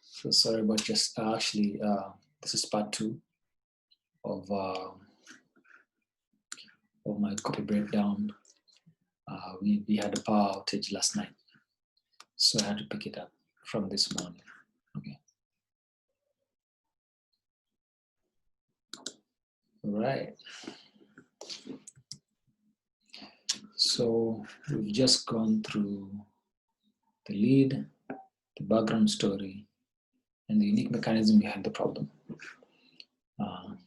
So sorry about just actually, this is part 2 of my copy breakdown. We had a power outage last night, so I had to pick it up from this morning. Okay. All right. So we've just gone through the lead, the background story, and the unique mechanism behind the problem.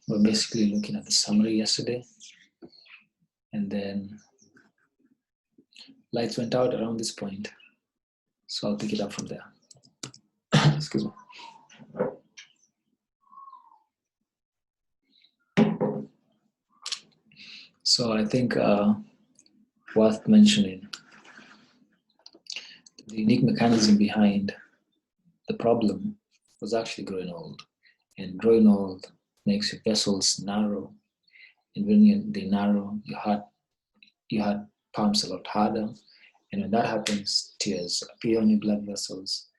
We're basically looking at the summary yesterday, and then lights went out around this point, so I'll pick it up from there. Excuse me. So I think worth mentioning, the unique mechanism behind the problem was actually growing old. And growing old makes your vessels narrow. And when they narrow, your heart pumps a lot harder. And when that happens, tears appear on your blood vessels.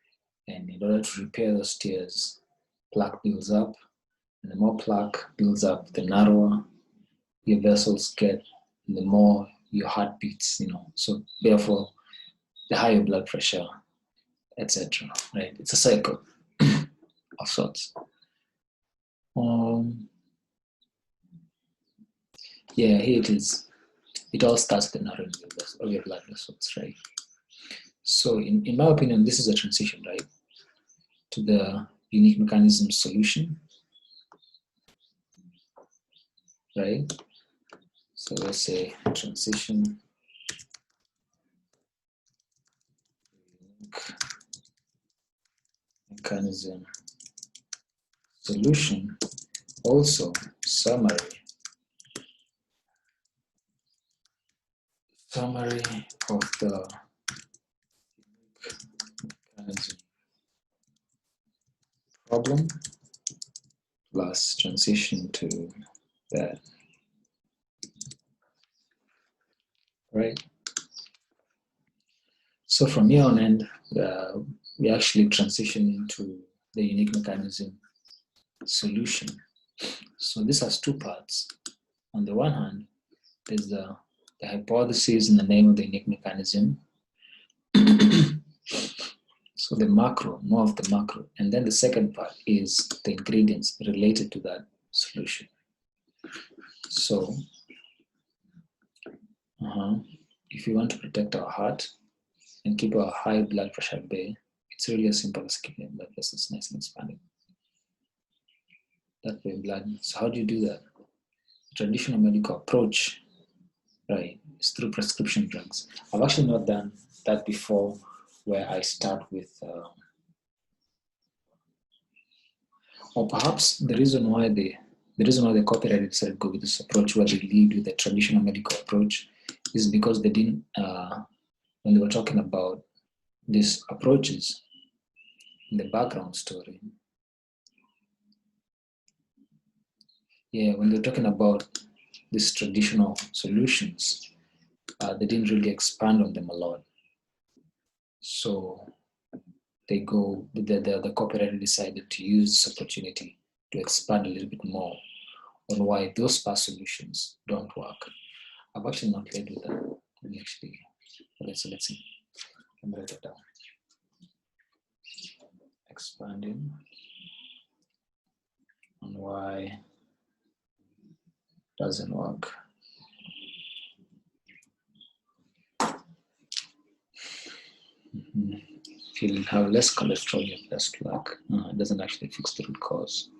And in order to repair those tears, plaque builds up. And the more plaque builds up, the narrower your vessels get, and the more your heart beats, So therefore, the higher blood pressure, etc. Right? It's a cycle of sorts. Yeah, here it is. It all starts with the narrowing of your blood vessels, right? So in my opinion, this is a transition, right, to the unique mechanism solution, right? So let's say transition mechanism solution, also summary of the mechanism problem plus transition to that, right? So from here on end, we actually transition into the unique mechanism solution. So this has two parts. On the one hand, there's the hypothesis and the name of the unique mechanism. So the macro, more of the macro. And then the second part is the ingredients related to that solution. So if you want to protect our heart and keep our high blood pressure at bay, it's really as simple as keeping blood vessels nice and expanding. That way blood. So how do you do that? The traditional medical approach, right, is through prescription drugs. I've actually not done that before, where I start with, or perhaps the reason why the copyright decided to go with this approach, where they lead with the traditional medical approach, is because they didn't, when they were talking about these approaches in the background story, when they're talking about these traditional solutions, they didn't really expand on them a lot. So they go, the copyright decided to use this opportunity to expand a little bit more on why those past solutions don't work. I've actually not played with that. Let me actually, let's see. Let me write it down. Expanding on why doesn't work. If you have less cholesterol, you have less plaque. It doesn't actually fix the root cause.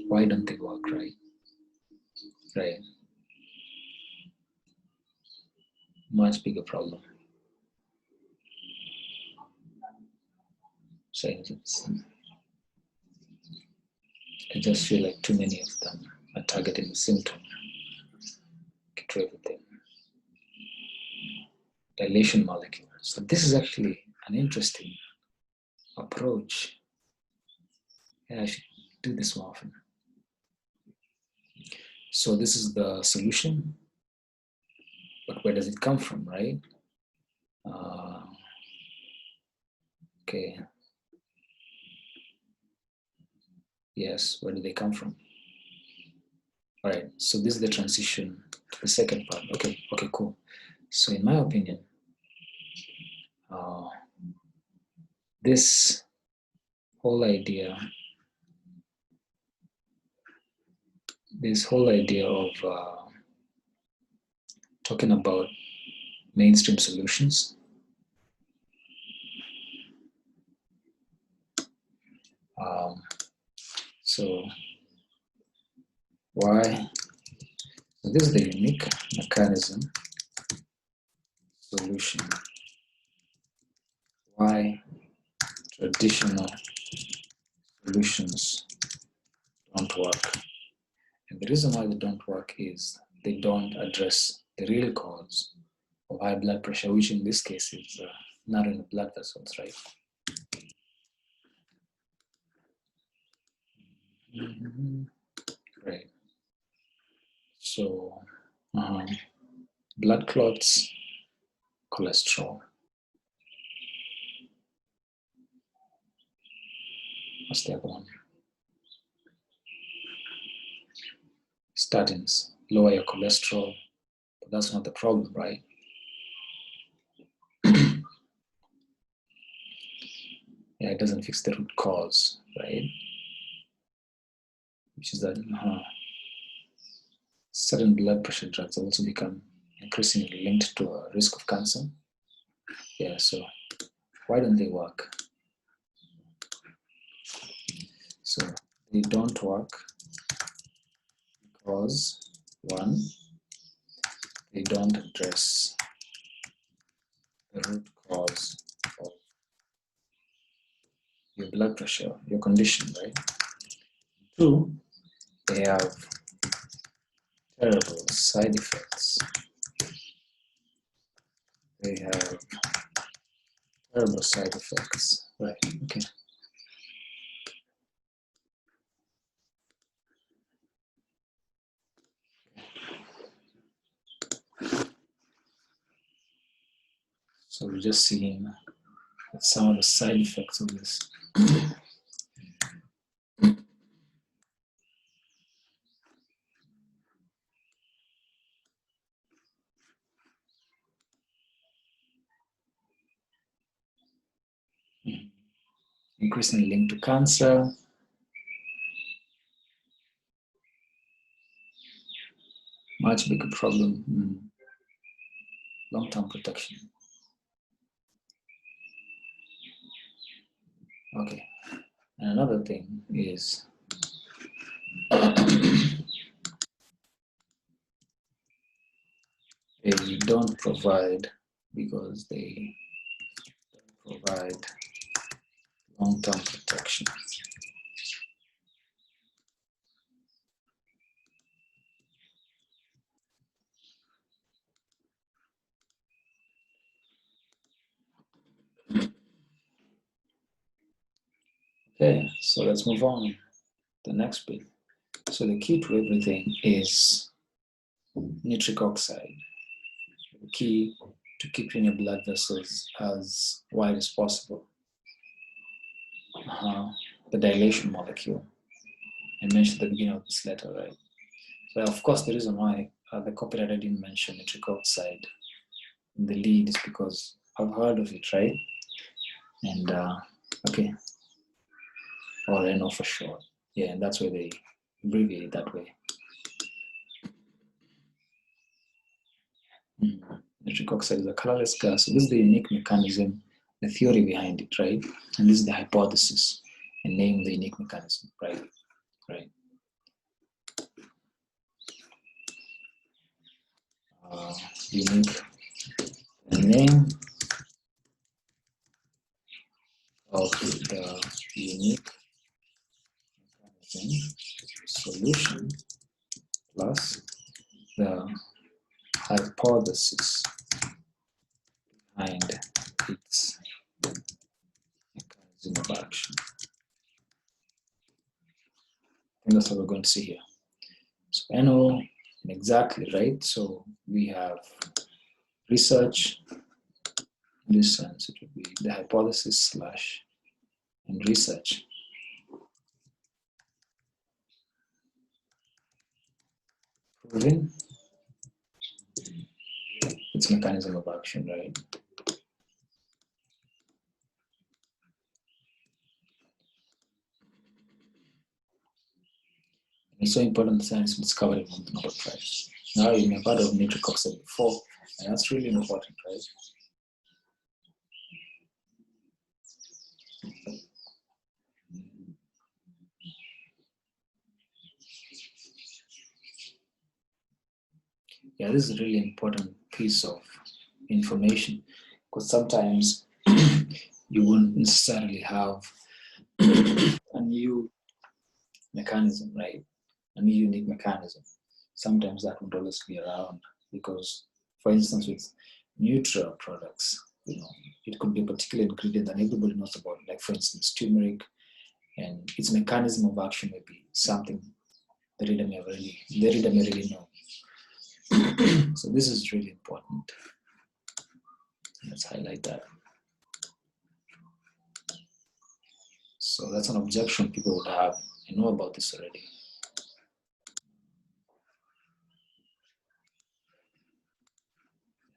Why don't they work, right? Right. Much bigger problem. So I just feel like too many of them are targeting the symptom. Get rid of them. Dilation molecule. So this is actually an interesting approach. I should do this more often. So this is the solution, but where does it come from, right? Okay. Yes, where do they come from? All right, so this is the transition to the second part. Okay, cool. So in my opinion, this whole idea of talking about mainstream solutions, so why, so this is the unique mechanism solution, why traditional solutions don't work. And the reason why they don't work is they don't address the real cause of high blood pressure, which in this case is narrowing the blood vessels, right? Right. So, blood clots, cholesterol. What's the other one? Statins, lower your cholesterol, but that's not the problem, right? Yeah, it doesn't fix the root cause, right? Which is that certain blood pressure drugs have also become increasingly linked to a risk of cancer. Yeah, so why don't they work? So they don't work because, one, they don't address the root cause of your blood pressure, your condition, right? Two, they have terrible side effects. They have terrible side effects, right? Okay. So we're just seeing some of the side effects of this. Increasingly linked to cancer. Much bigger problem. Long-term protection. Okay. And another thing is they don't provide, because they don't provide long-term protection. Okay, so let's move on. The next bit. So the key to everything is nitric oxide. The key to keeping your blood vessels as wide as possible. The dilation molecule I mentioned at the beginning of this letter, right? So of course, the reason why the copyright I didn't mention nitric oxide in the lead is because I've heard of it, right? And okay, or I know for sure. Yeah, and that's why they abbreviate it that way. Nitric oxide is a colorless gas. So this is the unique mechanism, the theory behind it, right? And this is the hypothesis and name the unique mechanism, right? Right. Unique name of the unique mechanism solution plus the hypothesis behind its mechanism of action. And that's what we're going to see here. So NO, exactly, right? So we have research. In this sense, it would be the hypothesis slash and research. Proving its mechanism of action, right? It's so important science discovered and won the Nobel Prize. Now you may have heard of nitric oxide before, and that's really important, right? Yeah, this is a really important piece of information, because sometimes you won't necessarily have a new mechanism, right? A new unique mechanism. Sometimes that would always be around because, for instance, with neutral products, it could be a particular ingredient that everybody knows about, like for instance, turmeric, and its mechanism of action may be something the reader may already know. So this is really important. Let's highlight that. So that's an objection people would have. I know about this already.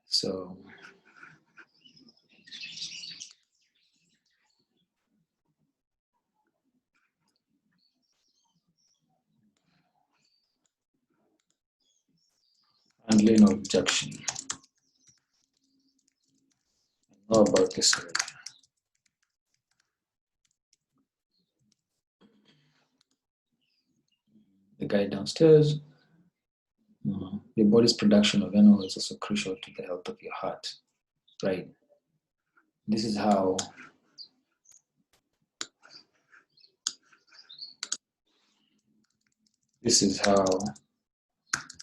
So handling objection. I know about this already. The guy downstairs. Your body's production of NO is also crucial to the health of your heart, right? This is how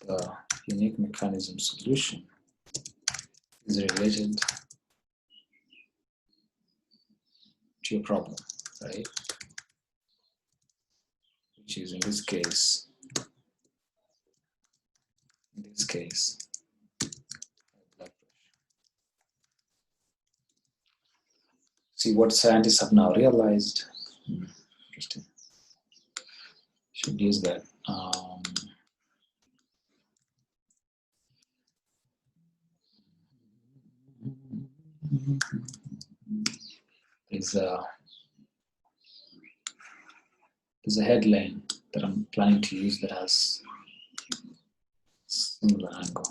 the unique mechanism solution is related to your problem, right? Which is in this case, blood pressure. See what scientists have now realized. Interesting. Should use that. There's a headline that I'm planning to use that has similar angle.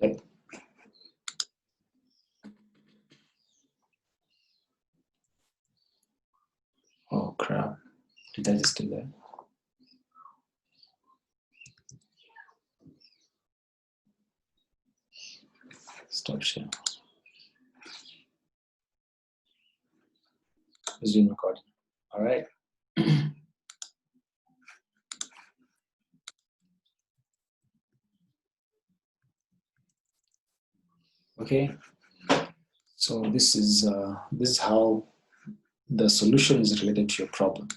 Okay. Oh crap! Did I just do that? Stop share. Resume recording. All right. Okay. So this is how the solution is related to your problem.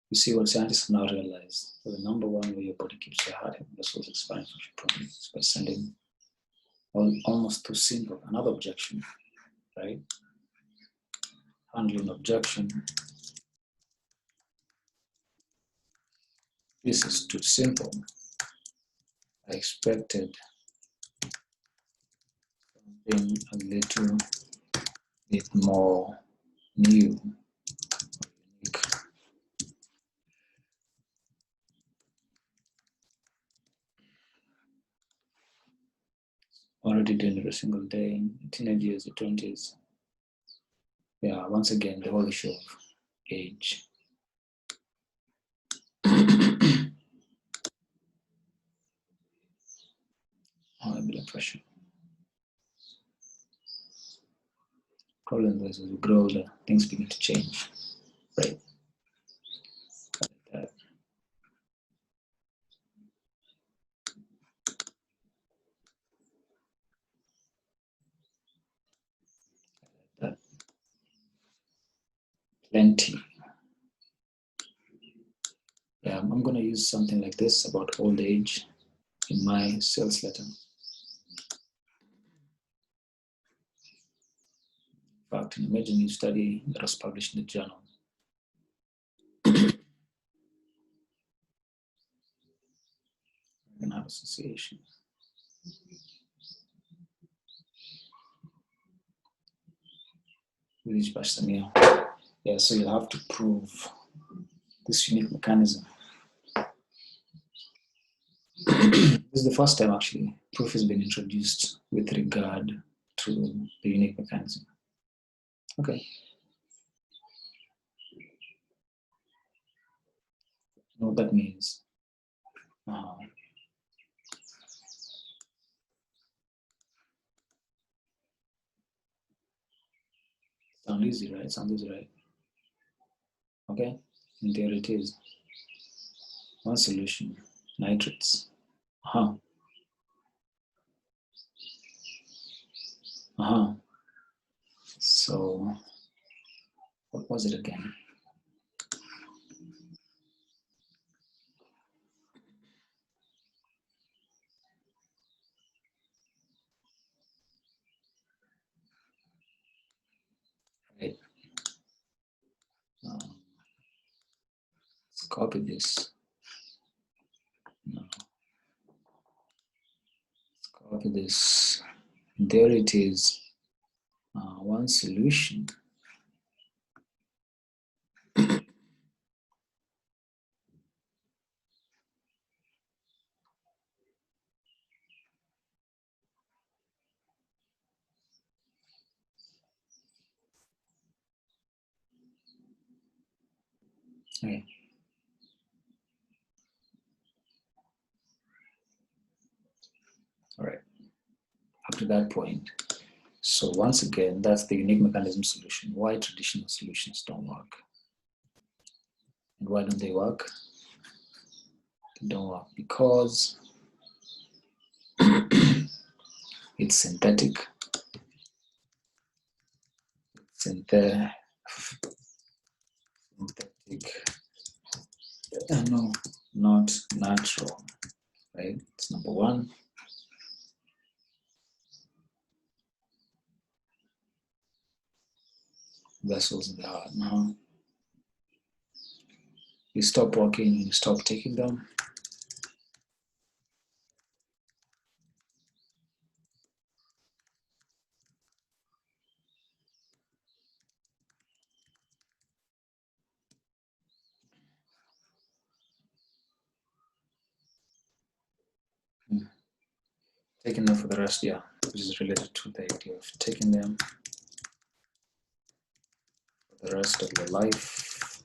You see what scientists now realize. So the number one way your body keeps your heart and vessels expand for your problem is by sending almost too simple. Another objection, right? Handling objection. This is too simple. I expected something a little bit more new, unique. Already doing it every single day, teenage years, the 20s. Yeah, once again, the whole issue of age. High blood pressure. Problem is, as we grow older, things begin to change, right? Like that. Plenty. Yeah, I'm going to use something like this about old age in my sales letter. fact, in a major new study that was published in the journal, American Heart Association. Yeah, so you'll have to prove this unique mechanism. This is the first time actually proof has been introduced with regard to the unique mechanism. Okay. You know what that means? Sound easy, right? Sounds easy, right? Okay. And there it is. One solution, nitrates. So what was it again? Right. Let's copy this. No. Let's copy this. There it is. One solution. Okay. All right. Up to that point. So once again, that's the unique mechanism solution. Why traditional solutions don't work. And why don't they work? They don't work because it's synthetic. Synthetic. No, not natural. Right? It's number one. Vessels in the heart. Now, you stop working, you stop taking them. Taking them for the rest, yeah, which is related to the idea of taking them for the rest of your life.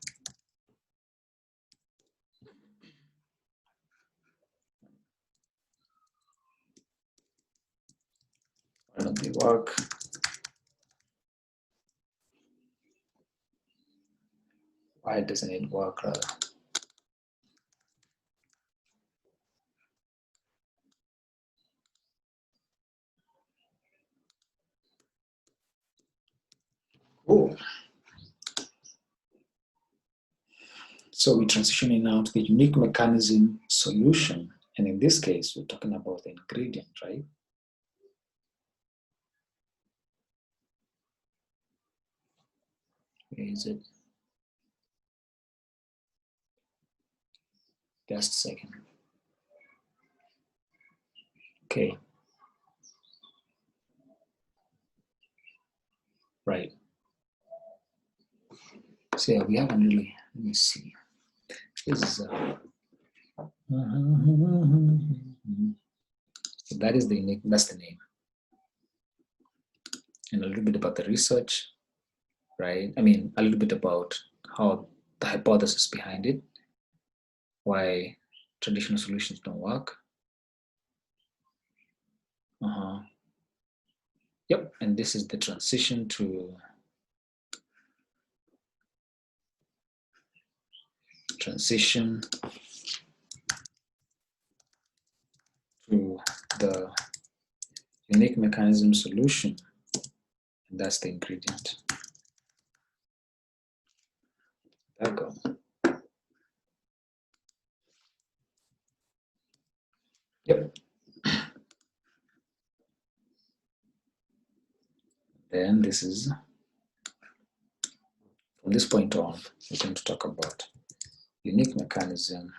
Why don't they work? Why doesn't it work rather? Oh. So we're transitioning now to the unique mechanism solution. And in this case, we're talking about the ingredient, right? Where is it? Just a second. Okay. Right. So yeah, we haven't really, let me see. This is, so that is the unique, that's the name. And a little bit about the research, right? I mean, a little bit about how the hypothesis behind it, why traditional solutions don't work. Yep, and this is the transition to the unique mechanism solution, and that's the ingredient. There we go. Yep. Then this is From this point on, we're going to talk about unique mechanism,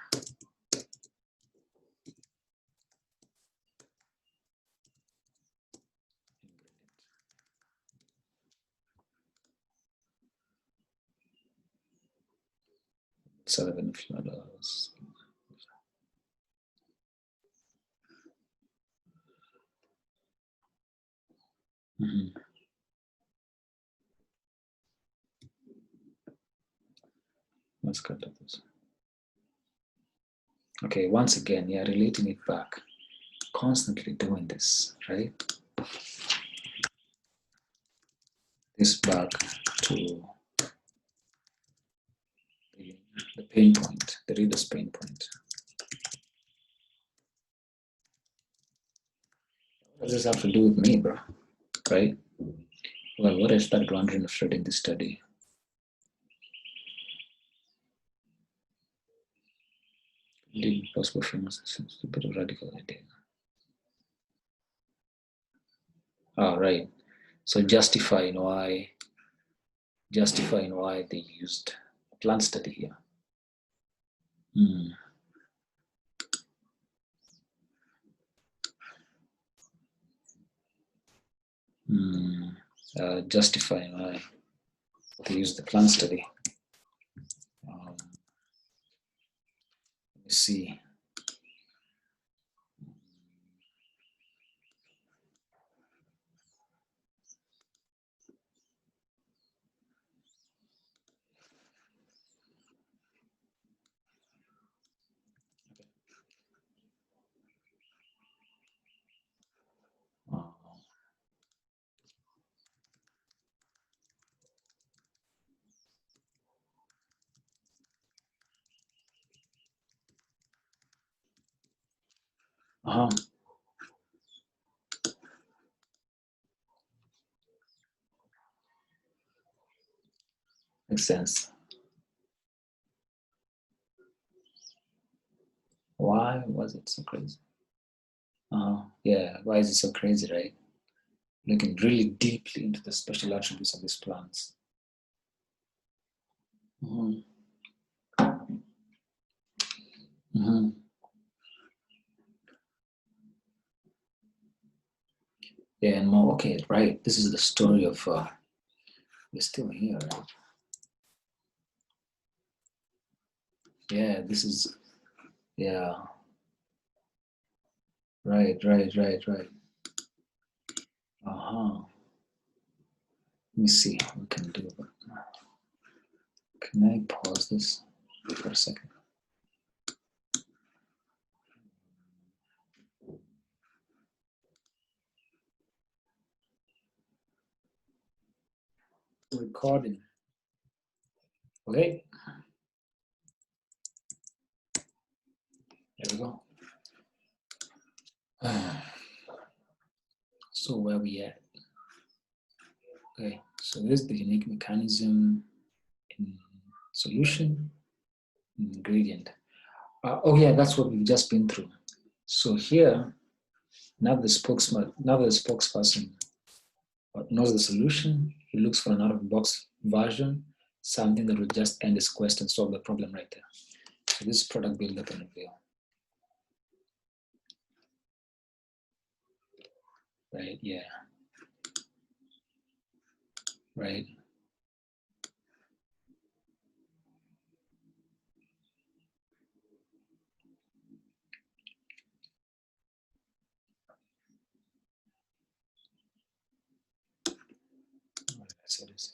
Sullivan flooders. Let's cut this. Okay, once again, yeah, relating it back, constantly doing this, right? This back to the pain point, the reader's pain point. What does this have to do with me, bro? Right? Well, what I started wondering after reading this study. Indeed, possible frameworks seems a bit of radical idea. Oh, right. So justifying why they used plant study here. Justifying why they used the plant study. Let me see. Makes sense. Why was it so crazy? Yeah, why is it so crazy, right? Looking really deeply into the special attributes of these plants. Yeah, and more, okay, right. This is the story of, we're still here, right? Yeah, this is, yeah. Right. Let me see what we can do. Can I pause this for a second? Recording. Okay. There we go. So where we at? Okay, so this is the unique mechanism in solution, ingredient. Oh yeah, that's what we've just been through. So here, now the spokesperson knows the solution. He looks for an out-of-the-box version, something that will just end his quest and solve the problem right there. So this is product build-up and reveal. Right, yeah. Right. What did I say this?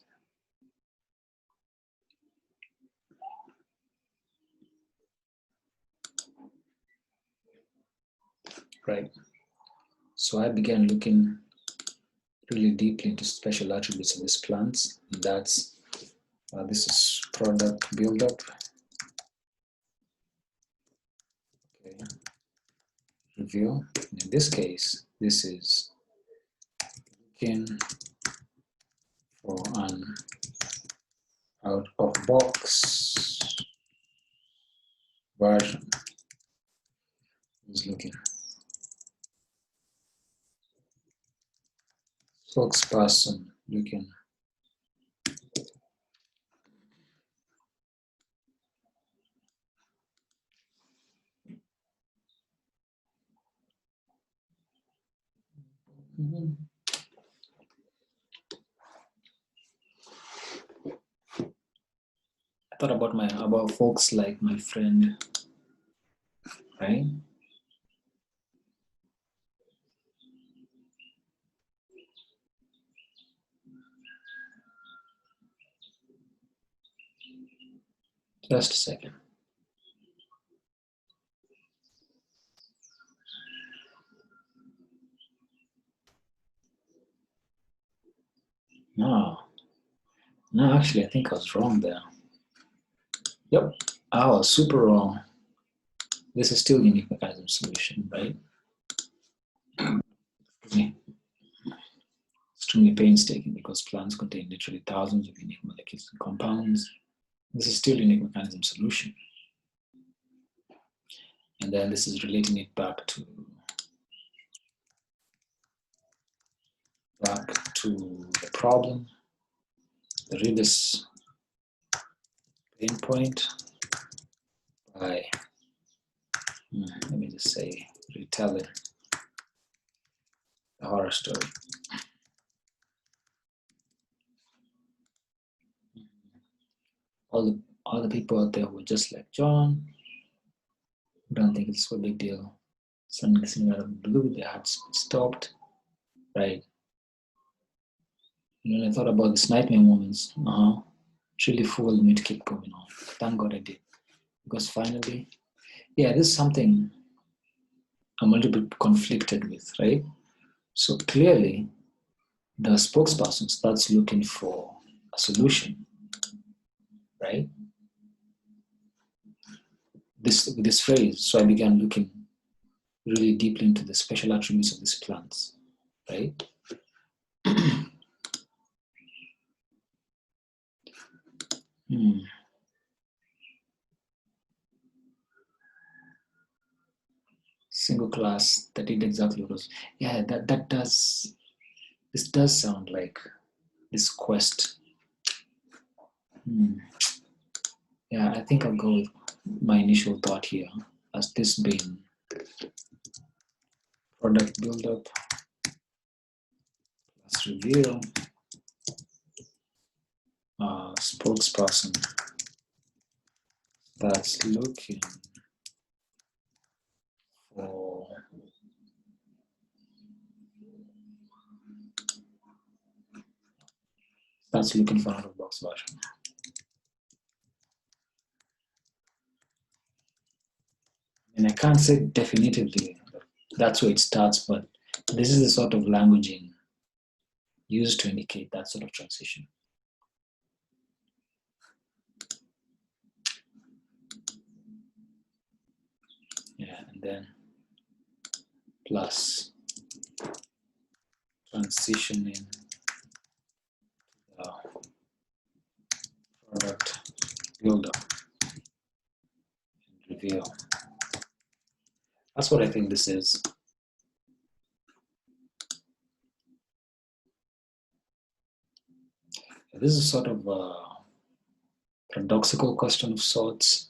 Right. So I began looking really deeply into special attributes of these plants. And that's, this is product build-up. Okay. Review. In this case, this is looking for an out-of-box version. Is looking. Spokesperson looking Mhm. I thought about folks like my friend, right? Just a second. No, actually, I think I was wrong there. Yep, I was super wrong. This is still unique mechanism solution, right? Extremely painstaking because plants contain literally thousands of unique molecules and compounds. This is still unique mechanism solution. And then this is relating it back to the problem. Read this pain point by, let me just say, retelling the horror story. All the people out there were just like John, who don't think it's so big deal. Something out of the blue, their hearts stopped, right? And when I thought about these nightmare moments, it really fooled me to keep going on. Thank God I did. Because finally, yeah, this is something I'm a little bit conflicted with, right? So clearly, the spokesperson starts looking for a solution, right? This phrase, so I began looking really deeply into the special attributes of these plants, right? Single class that did exactly what was. Yeah, this does sound like this quest. Yeah, I think I'll go with my initial thought here as this being product build-up plus reveal, spokesperson that's looking for out-of-box version. And I can't say definitively that's where it starts, but this is the sort of languaging used to indicate that sort of transition. Yeah, and then plus transitioning the product builder and reveal. That's what I think this is. This is sort of a paradoxical question of sorts.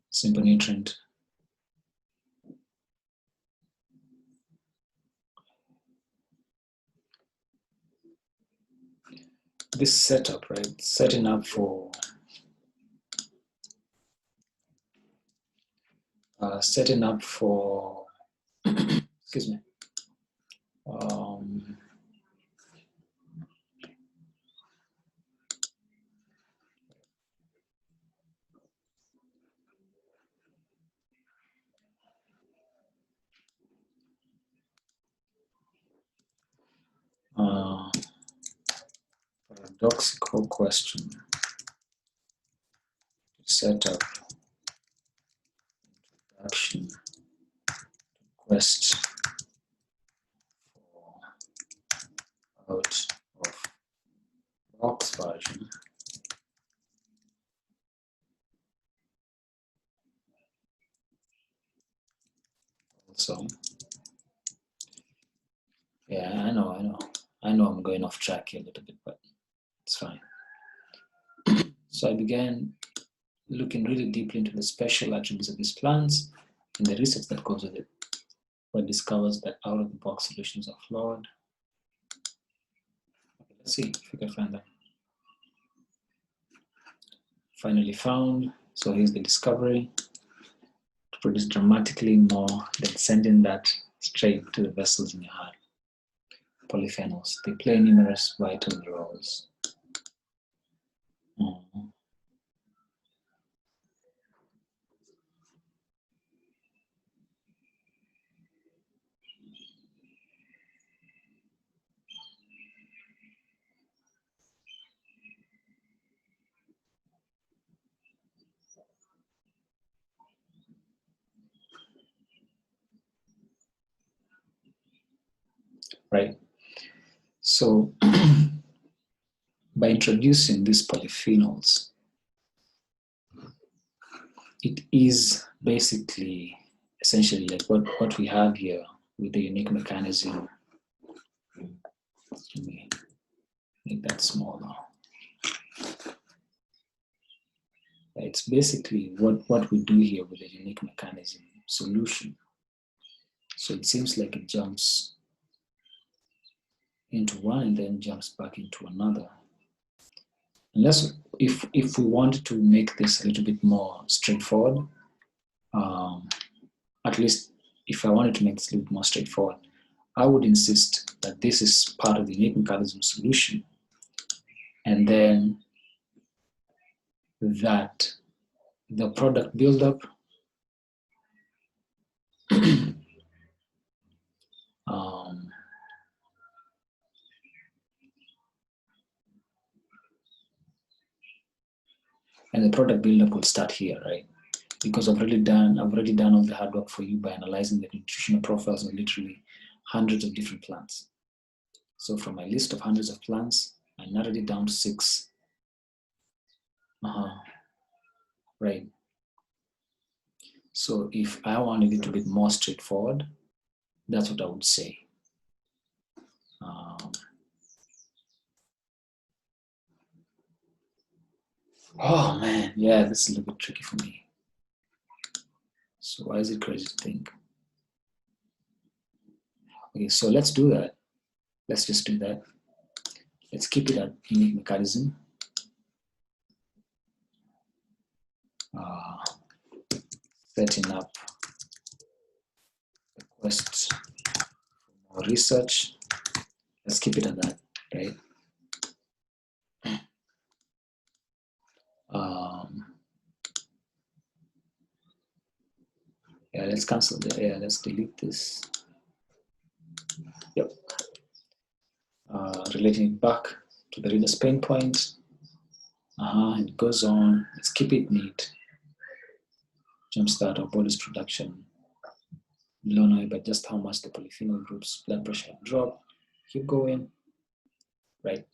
Simple nutrient. This setup, right? Setting up for excuse me. Paradoxical question. Setup. Introduction. Quest for out of box version. Also, yeah, I know I'm going off track here a little bit, but it's fine. So I began looking really deeply into the special attributes of these plants and the research that goes with it, but discovers that out-of-the-box solutions are flawed. Okay, let's see if we can find them. Finally found. So here's the discovery: to produce dramatically more than sending that straight to the vessels in your heart. Polyphenols, they play numerous vital roles. Right. So by introducing these polyphenols, it is basically essentially like what we have here with the unique mechanism. Let me make that smaller. It's basically what we do here with the unique mechanism solution. So it seems like it jumps into one and then jumps back into another. Unless if we wanted to make this a little bit more straightforward, at least if I wanted to make this a little bit more straightforward, I would insist that this is part of the unique mechanism solution, and then that the product buildup and the product buildup will start here, right? Because I've already done all the hard work for you by analyzing the nutritional profiles of literally hundreds of different plants. So from my list of hundreds of plants, I narrowed it down to 6. Right. So if I want a little bit more straightforward, that's what I would say. Oh man, yeah, this is a little bit tricky for me. So why is it crazy to think? Okay, so let's do that. Let's just do that. Let's keep it at unique mechanism. Setting up the quest for more research. Let's keep it at that, right? Yeah, let's cancel the, yeah, let's delete this. Yep. Relating it back to the reader's pain points. It goes on. Let's keep it neat. Jumpstart our body's production. Blown away by just how much the polyphenol group's blood pressure dropped. Keep going. Right.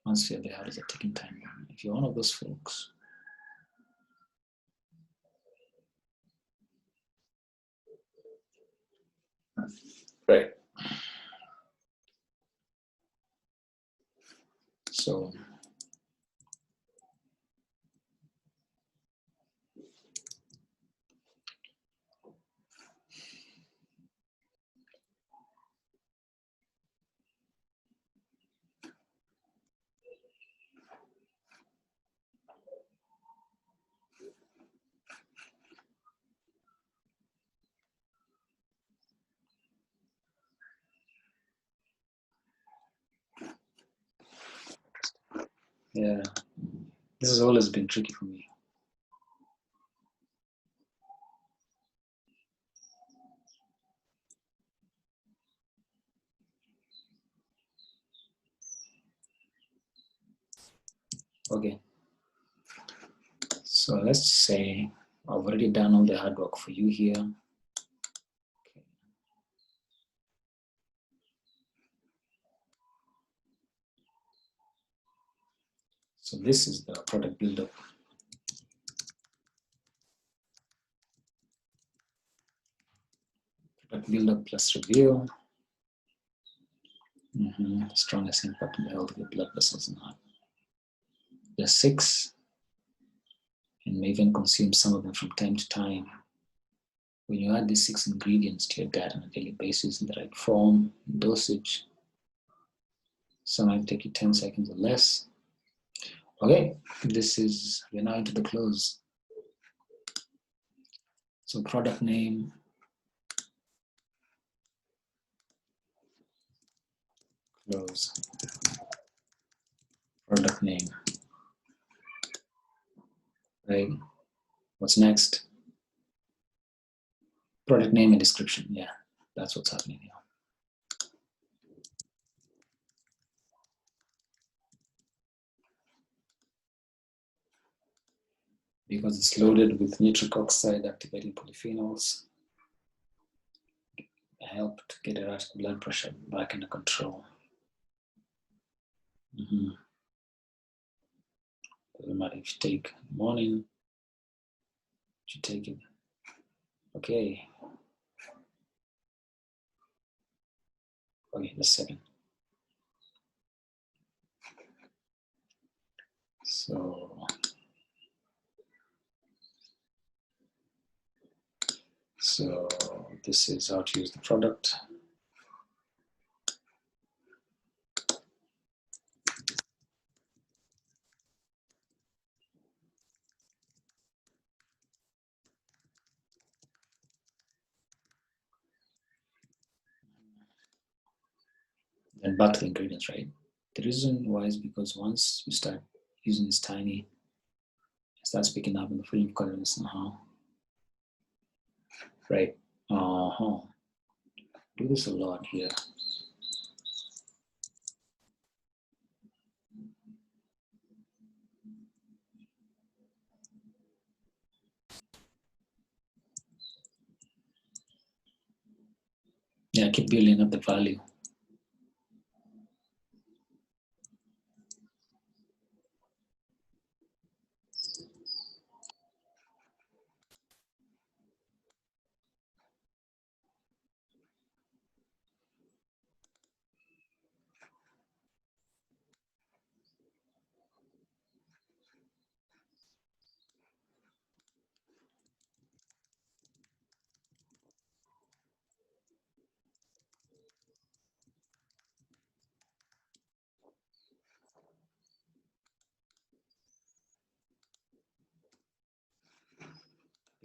Once you're there, is a ticking time bomb. If you're one of those folks, right. So yeah, this has always been tricky for me. Okay. So let's say I've already done all the hard work for you here. Okay. So this is the product buildup. Product buildup plus review. the strongest impact on the health of your blood vessels and heart. There are 6, and may even consume some of them from time to time. When you add these 6 ingredients to your diet on a daily basis in the right form, dosage, some might take you 10 seconds or less. Okay, we're now into the close. So product name, close, product name, right? What's next? Product name and description, yeah, that's what's happening here. Because it's loaded with nitric oxide activating polyphenols, help to get erratic blood pressure back under control. Doesn't matter if you take morning, you take it. Okay. Okay, just a second. So this is how to use the product. And back to the ingredients, right? The reason why is because once we start using this tiny, it starts picking up in the film colors. Right. Do this a lot here. Yeah, keep building up the value.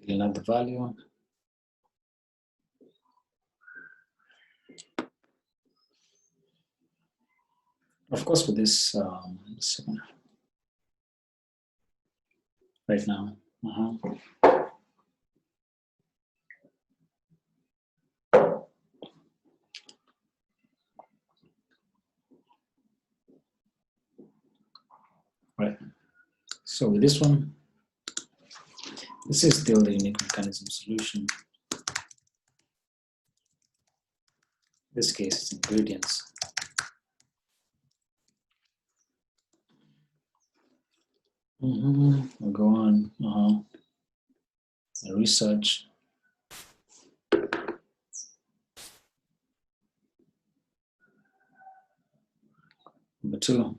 Building up the value. Of course, with this, right now. Right. So with this one, this is still the unique mechanism solution. In this case, it's ingredients. We'll go on. Research. Number 2.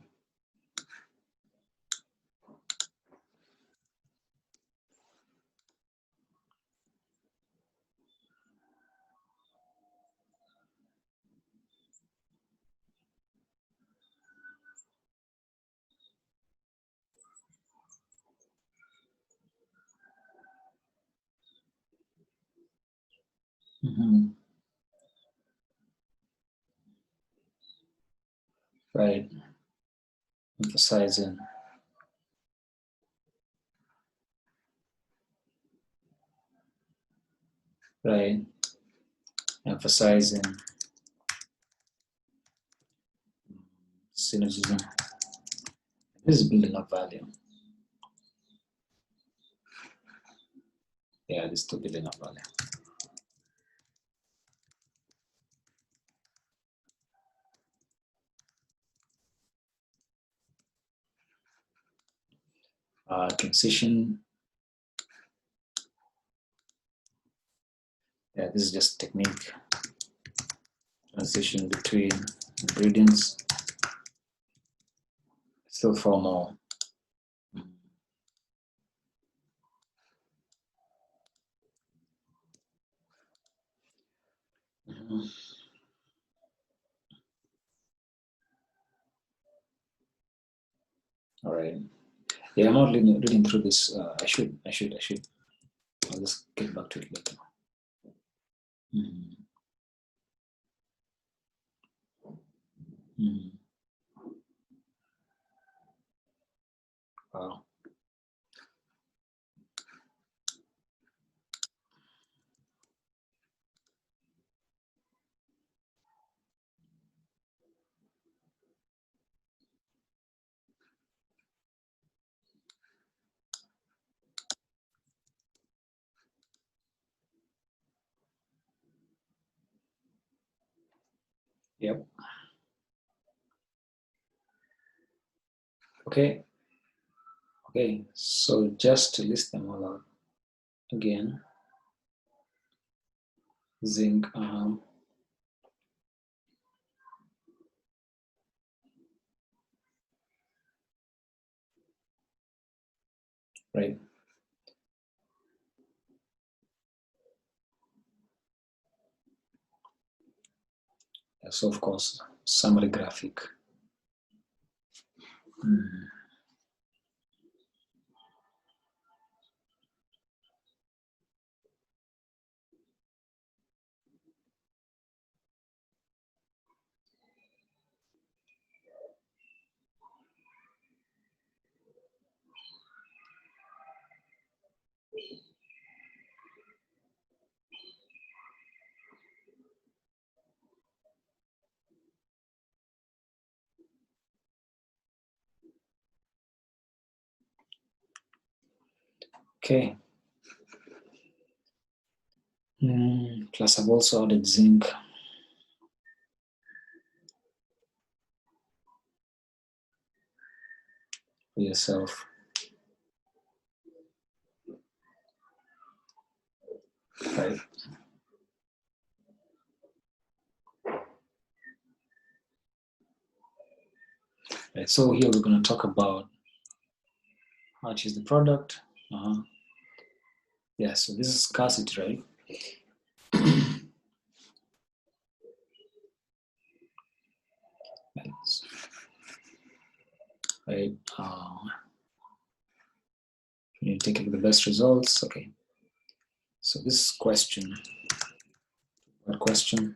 Right. Emphasizing. Right. Emphasizing synergism. This is building up value. Yeah, this is still building up value. Transition. Yeah, this is just technique. Transition between ingredients, still 4 more. All right. Yeah, I'm not reading through this. I should. I'll just get back to it later. Wow. Yep. Okay. Okay. So just to list them all out again. Zinc. Right. So of course, summary graphic. Okay. Plus I've also added zinc for yourself. Right. Right. So here we're going to talk about how much is the product. Yeah, so this is scarcity, right? Right. You take the best results. Okay. So this question. What question?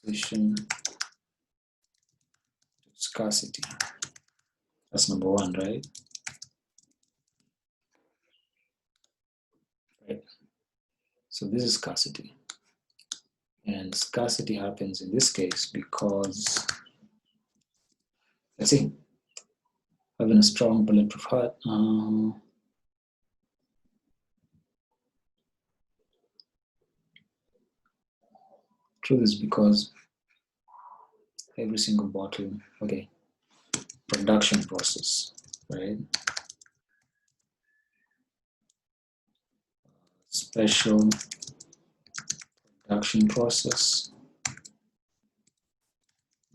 Translation to scarcity. That's number 1, right? Right. So this is scarcity. And scarcity happens in this case because, let's see, having a strong bulletproof heart. Truth is because every single bottle, okay, production process, right? Special production process,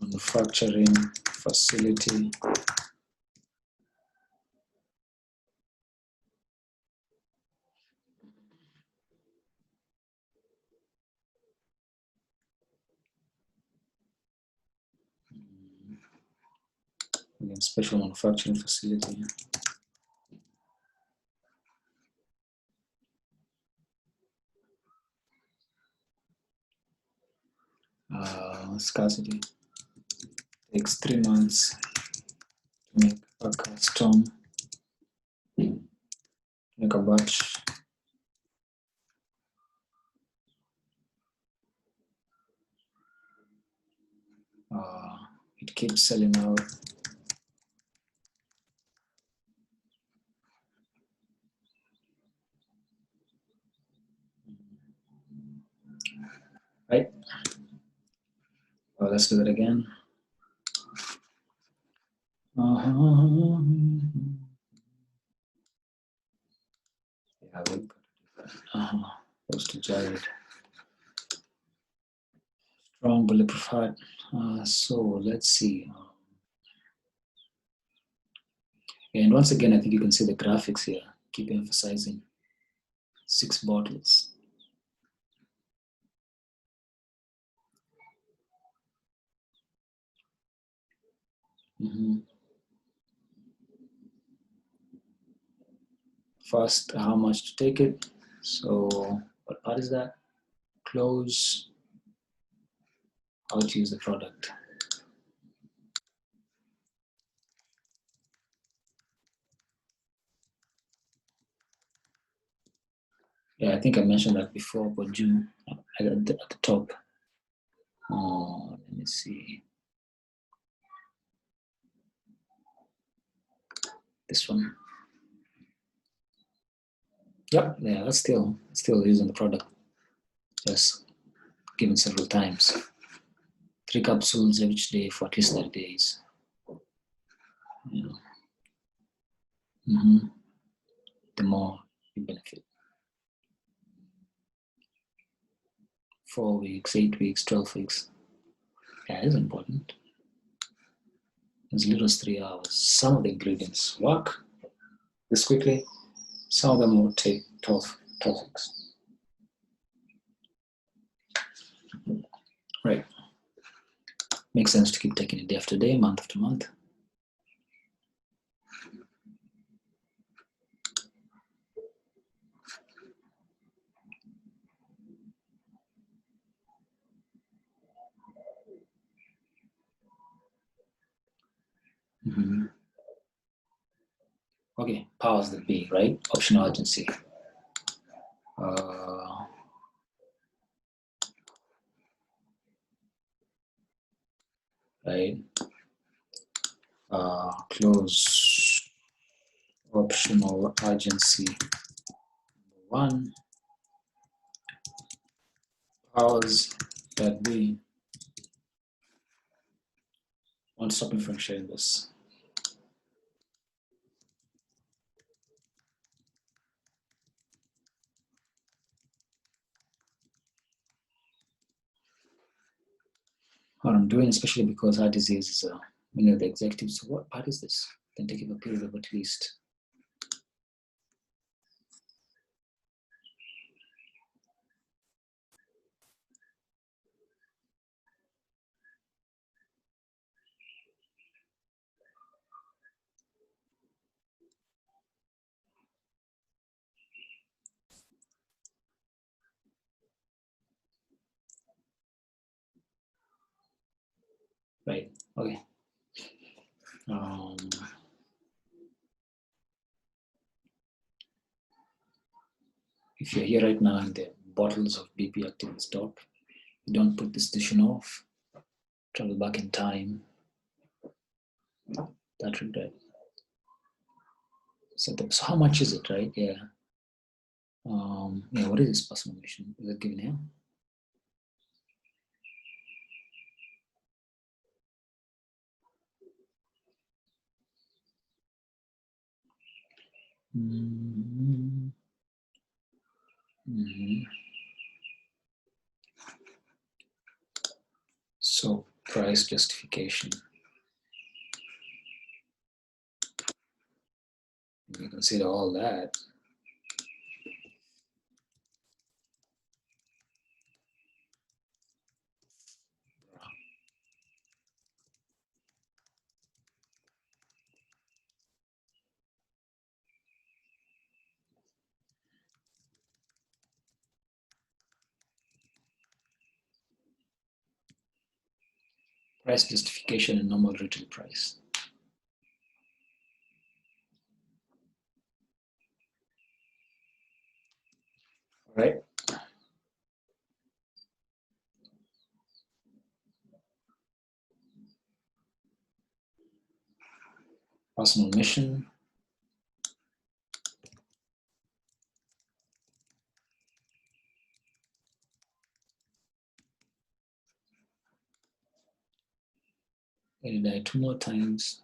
manufacturing facility, again, special manufacturing facility. Scarcity takes 3 months to make a custom, make a batch. It keeps selling out. Right? Let's do that again. Yeah, we got it. Goes to Jared. Strong bulletproof heart. So let's see. And once again, I think you can see the graphics here. Keep emphasizing 6 bottles. First, how much to take it. So what part is that? Close. How to use the product. Yeah, I think I mentioned that before, but June at the top. Let me see. This one. Yep, yeah, that's still using the product. Just given several times. 3 capsules each day for at least 30 days. Yeah. The more you benefit. 4 weeks, 8 weeks, 12 weeks. Yeah, it's important. As little as 3 hours. Some of the ingredients work this quickly. Some of them will take 12 weeks. Right. Makes sense to keep taking it day after day, month after month. Okay, powers that be, right? Optional urgency. Right. Close optional urgency. 1. Powers that be. Won't stop me from sharing this. What I'm doing, especially because heart disease is many of the executives. So what part is this? Then take a period of at least. Right. Okay. If you're here right now and the bottles of BP active in stock, you don't put this decision off. Travel back in time. That regret. So how much is it, right? Yeah. Yeah. What is this personal mission? Is it given here? So price justification. You consider all that. Price justification and normal retail price. All right. Personal mission. When you die 2 more times.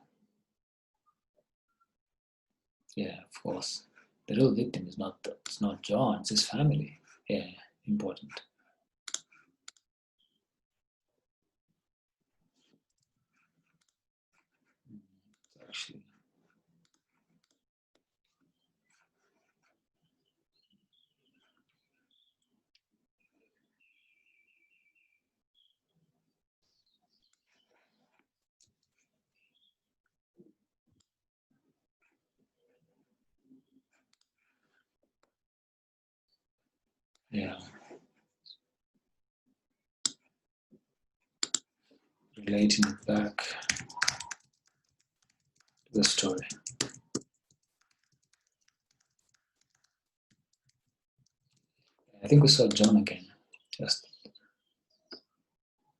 Yeah, of course. The real victim is it's not John, it's his family. Yeah, important. actually. Yeah, relating it back to the story. I think we saw John again, just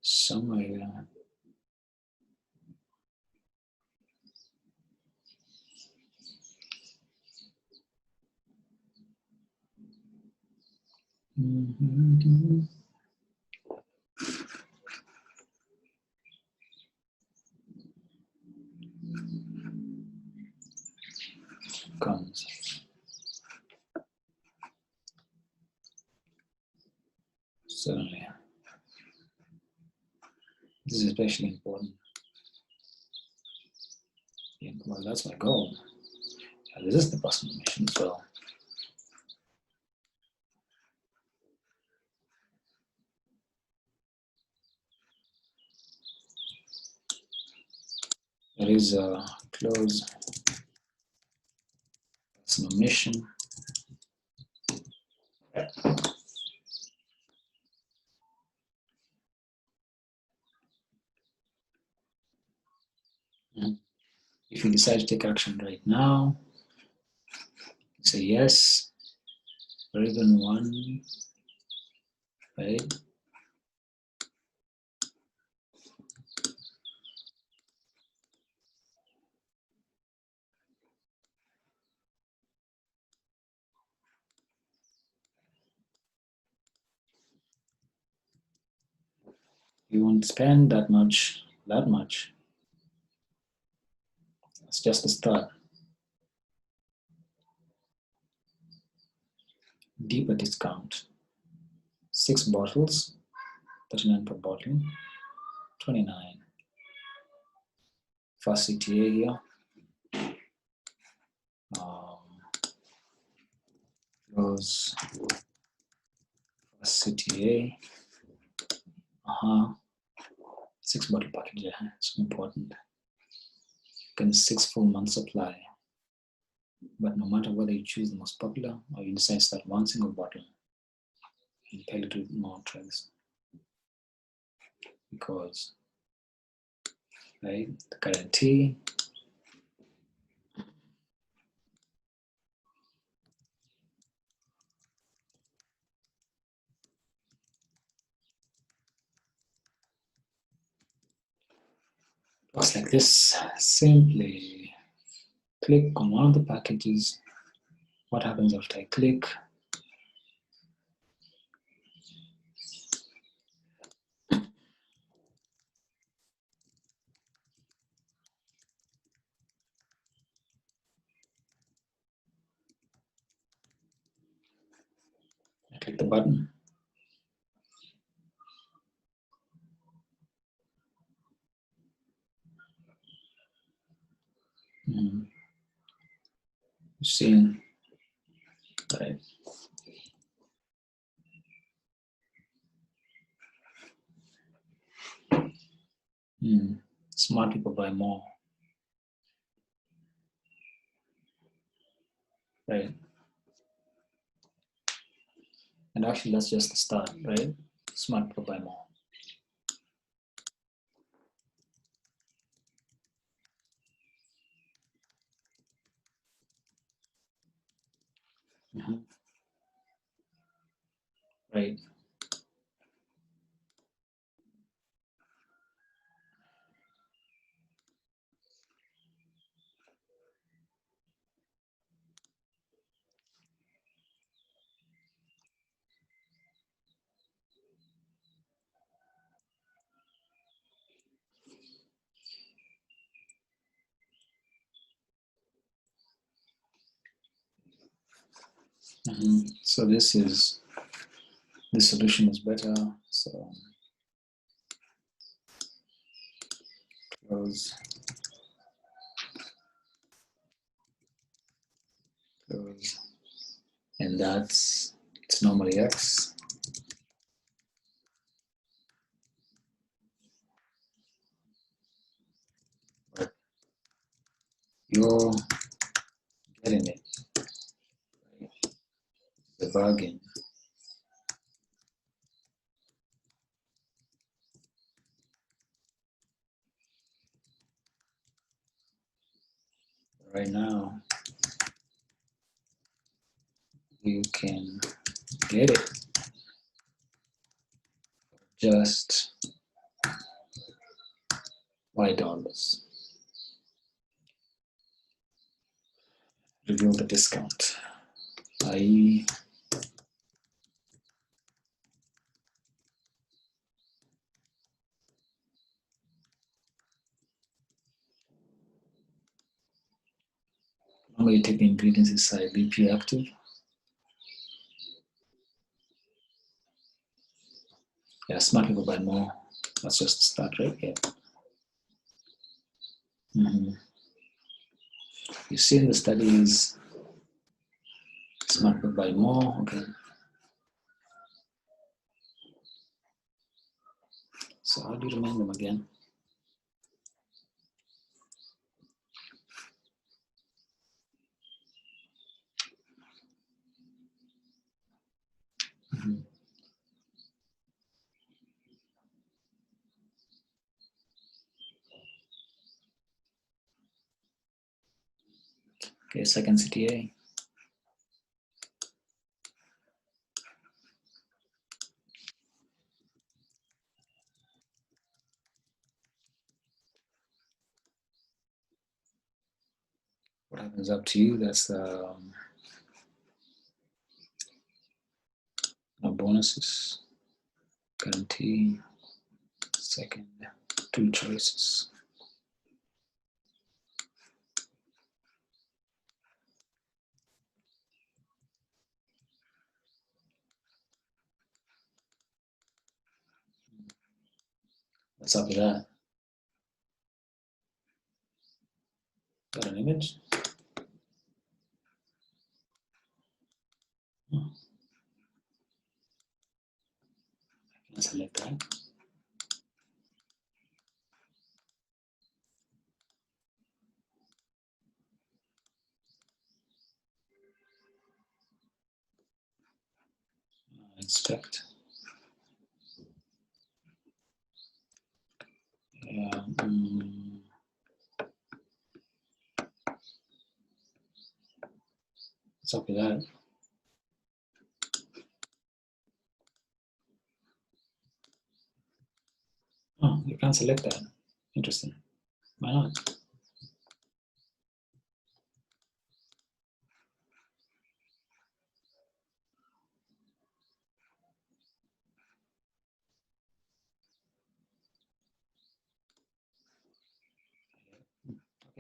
somewhere. Comes. Certainly. This is especially important. Yeah, well, that's my goal. Yeah, this is the personal mission as well. There is a close personal mission. If you decide to take action right now, say yes, or even one, right? You won't spend that much. It's just the start. Deeper discount. 6 bottles, 39 per bottle, 29. First CTA here. Close first CTA. 6 bottle package. Yeah, it's important. Can 6 full month supply. But no matter whether you choose the most popular or you decide to start one single bottle, you pay it with more drugs. Because, right, the guarantee looks like this. Simply click on one of the packages. What happens after I click? I click the button. Seeing, right? Smart people buy more, right? And actually, that's just the start, right? Smart people buy more. Right. So this solution is better. So close close, and that's it's normally X. But you're getting it, right? The bargain. Right now, you can get it just $Y. Review the discount, i.e. Normally you take the ingredients inside BP active. Yeah, smart people buy more. Let's just start right here. You see in the studies, smart people buy more. Okay. So how do you remind them again? Okay, second CTA. What happens up to you? That's no bonuses. Guarantee. Second, 2 choices. What's up with that? Got an image? I can select that. Inspect. Yeah. What's up with that? Oh, you can't select that. Interesting. Why not?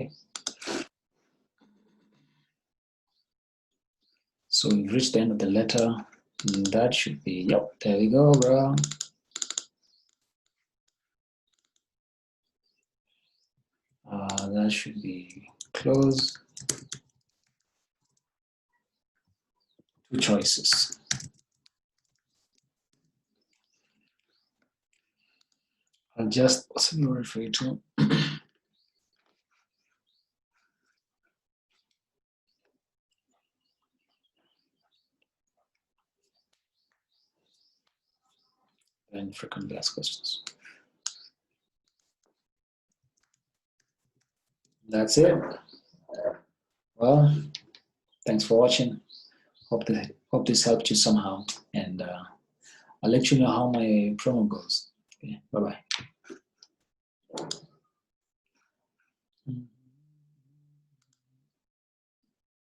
Okay. So we've reached the end of the letter. That should be, yep, there we go, bro. That should be close. 2 choices. I'll just simulate for you too. And frequently asked questions. That's it. Well, thanks for watching. Hope this helped you somehow. And I'll let you know how my promo goes. Okay, bye-bye.